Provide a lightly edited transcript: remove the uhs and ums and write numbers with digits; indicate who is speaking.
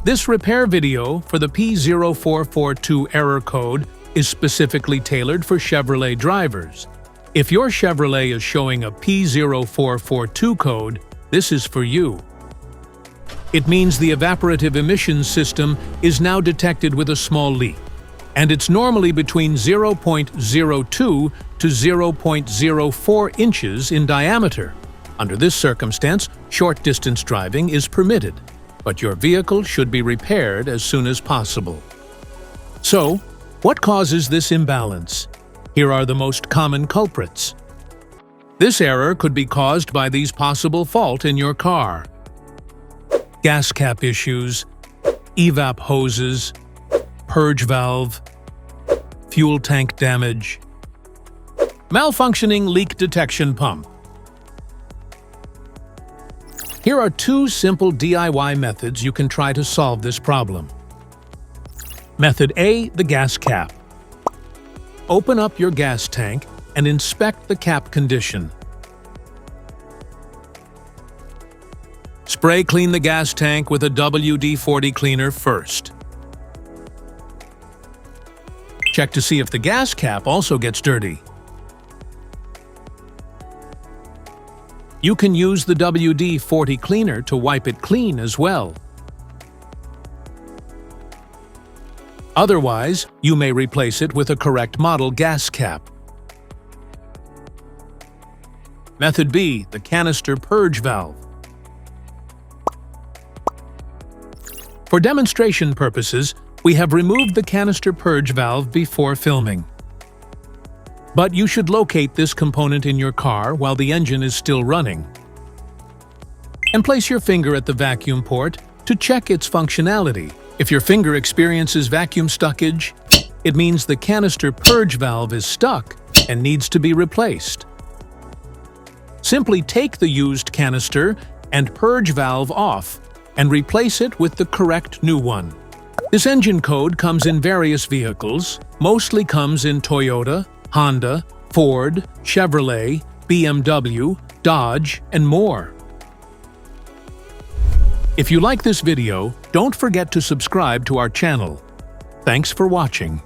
Speaker 1: This repair video for the P0442 error code is specifically tailored for Chevrolet drivers. If your Chevrolet is showing a P0442 code, this is for you. It means the evaporative emissions system is now detected with a small leak, and it's normally between 0.02 to 0.04 inches in diameter. Under this circumstance, short-distance driving is permitted, but your vehicle should be repaired as soon as possible. So, what causes this imbalance? Here are the most common culprits. This error could be caused by these possible faults in your car: gas cap issues, EVAP hoses, purge valve, fuel tank damage, malfunctioning leak detection pump. Here are two simple DIY methods you can try to solve this problem. Method A, the gas cap. Open up your gas tank and inspect the cap condition. Spray clean the gas tank with a WD-40 cleaner first. Check to see if the gas cap also gets dirty. You can use the WD-40 cleaner to wipe it clean as well. Otherwise, you may replace it with a correct model gas cap. Method B, the canister purge valve. For demonstration purposes, we have removed the canister purge valve before filming. But you should locate this component in your car while the engine is still running. And place your finger at the vacuum port to check its functionality. If your finger experiences vacuum stuckage, it means the canister purge valve is stuck and needs to be replaced. Simply take the used canister and purge valve off and replace it with the correct new one. This engine code comes in various vehicles, mostly comes in Toyota, Honda, Ford, Chevrolet, BMW, Dodge, and more. If you like this video, don't forget to subscribe to our channel. Thanks for watching.